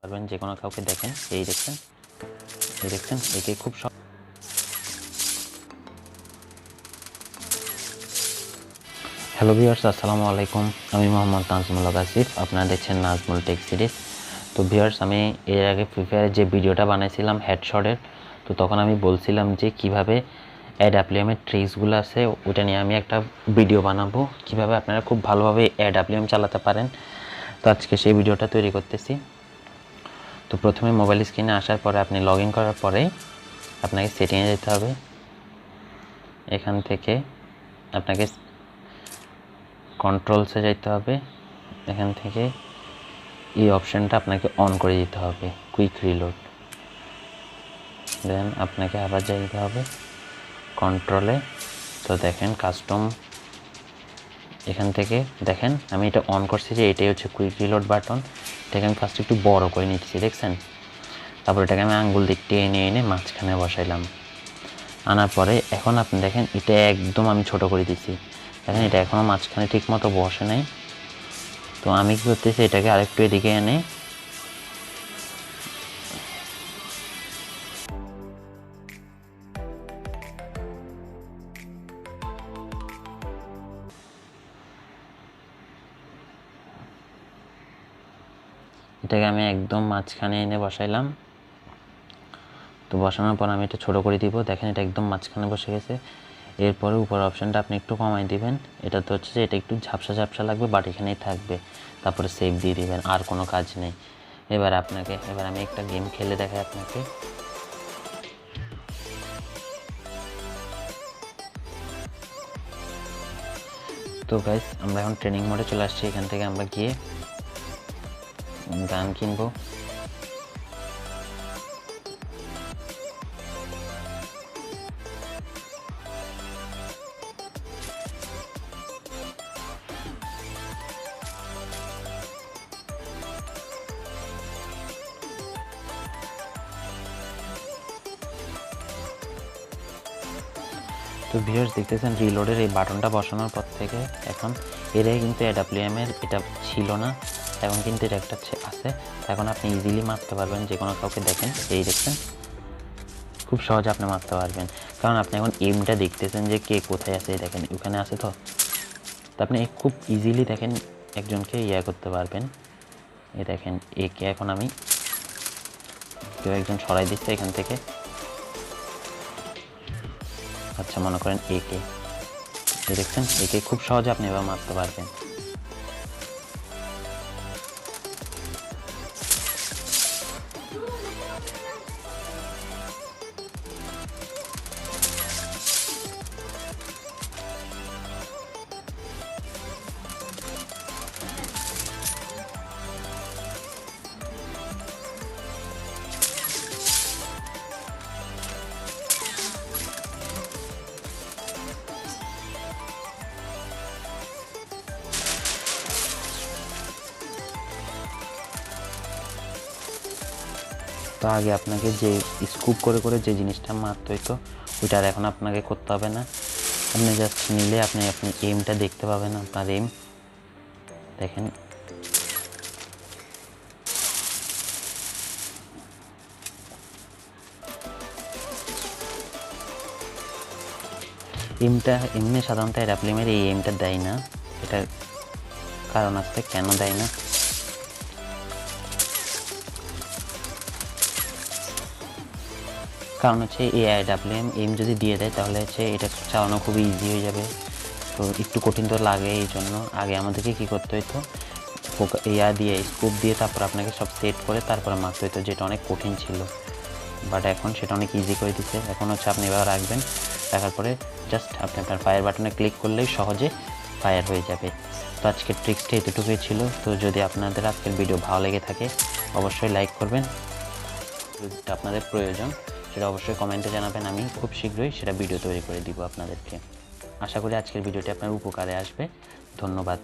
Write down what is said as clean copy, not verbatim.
পারবেন যে কোনো কাউকে। দেখেন এই দেখছেন একে খুব হ্যালো ভিউয়ার্স, আসসালামু আলাইকুম। আমি মোহাম্মদ নাজমুল আসিফ, আপনারা দেখছেন নাজমুল টেক সিরিজ। তো ভিউয়ার্স, আমি এর আগে ফ্রি ফায়ারের যে ভিডিওটা বানাইছিলাম হেডশটের, তো তখন আমি বলছিলাম যে কিভাবে awmব ট্রিক্সগুলো আছে ওটা নিয়ে আমি একটা ভিডিও বানাবো, কিভাবে আপনারা খুব ভালোভাবে awmব চালাতে পারেন। তো আজকে সেই ভিডিওটা তৈরি করতেছি। তো প্রথমে মোবাইল স্ক্রিনে আসার পরে আপনি লগ ইন করার পরে আপনাকে সেটিংয়ে যেতে হবে। এখান থেকে আপনাকে কন্ট্রোলসে যেতে হবে। এখান থেকে এই অপশানটা আপনাকে অন করে দিতে হবে, কুইক রিলোড। দেন আপনাকে আবার যেতে হবে কন্ট্রোলে। তো দেখেন কাস্টম, এখান থেকে দেখেন আমি এটা অন করছি যে এটাই হচ্ছে কুইক রিলোড বাটন। এটাকে আমি ফার্স্ট একটু বড় করে নিচ্ছি, দেখছেন। তারপর এটাকে আমি আঙ্গুল দিক টেনে এনে মাঝখানে বসাইলাম। আনার পরে এখন আপনি দেখেন এটা একদম আমি ছোট করে দিচ্ছি। দেখেন এটা এখনও মাঝখানে ঠিক মতো বসে নাই। তো আমি কী করতেছি, এটাকে আরেকটু এদিকে এনে এটাকে আমি একদম মাঝখানে এনে বসাইলাম। তো বসানোর পর আমি এটা ছোট করে দিব। দেখেন এটা একদম মাঝখানে বসে গেছে। এরপরে উপর অপশানটা আপনি একটু কমাই দিবেন। এটা তো হচ্ছে যে এটা একটু ঝাপসা ঝাপসা লাগবে, বাট এখানেই থাকবে। তারপরে সেভ দিয়ে দিবেন, আর কোনো কাজ নেই। এবার আমি একটা গেম খেলে দেখাই আপনাকে। তো গাইস, আমরা এখন ট্রেনিং মোডে চলে আসছি। এখান থেকে আমরা গিয়ে গান কিনবো। তো ভিউয়ার্স দেখতেছেন রিলোডের এই বাটনটা বসানোর পর থেকে এখন এটাই কিন্তু awmব এটা ছিল না, এখন কিন্তু এটা একটা আছে। এখন আপনি ইজিলি মারতে পারবেন যে কোনো কাউকে। দেখেন এই দেখছেন, খুব সহজে আপনি মারতে পারবেন, কারণ আপনি এখন এমটা দেখতেছেন যে কে কোথায় আছে। দেখেন ওখানে আছে, তো আপনি খুব ইজিলি দেখেন একজনকে করতে পারবেন। এই দেখেন একে এখন আমি কেউ একজন সরাই দিচ্ছে এখান থেকে। আচ্ছা, মনে করেন একে, দেখছেন একে খুব সহজে আপনি এবার মারতে পারবেন। তো আগে আপনাকে যে স্কুপ করে করে যে জিনিসটা মারতে হইতো, ওইটা আর এখন আপনাকে করতে হবে না। আপনি জাস্ট নিলে আপনি এমটা দেখতে পাবেন, আপনার এম। দেখেন এমটা এমনি সাধারণত awmব এই এমটা দেয় না, এটার কারণ আছে কেন দেয় না। কারণ হচ্ছে এই awmব এম যদি দিয়ে দেয় তাহলে হচ্ছে এটা চালানো খুবই ইজি হয়ে যাবে। তো একটু কঠিন তো লাগে, এই জন্য আগে আমাদেরকে কী করতে হইতো, দিয়ে স্কোপ দিয়ে তারপর আপনাকে সব সেট করে তারপরে মারতে হইতো, যেটা অনেক কঠিন ছিল। বাট এখন সেটা অনেক ইজি করে দিচ্ছে। এখন হচ্ছে আপনি এবার রাখবেন, রাখার পরে জাস্ট আপনি আপনার ফায়ার বাটনে ক্লিক করলেই সহজে ফায়ার হয়ে যাবে। তো আজকের ট্রিক্সটা এতটুকুই ছিল। তো যদি আপনাদের আজকের ভিডিও ভালো লেগে থাকে অবশ্যই লাইক করবেন, যদি আপনাদের প্রয়োজন সেটা অবশ্যই কমেন্টে জানাবেন। আমি খুব শীঘ্রই সেটা ভিডিও তৈরি করে দিব আপনাদেরকে। আশা করি আজকের ভিডিওটি আপনার উপকারে আসবে। ধন্যবাদ।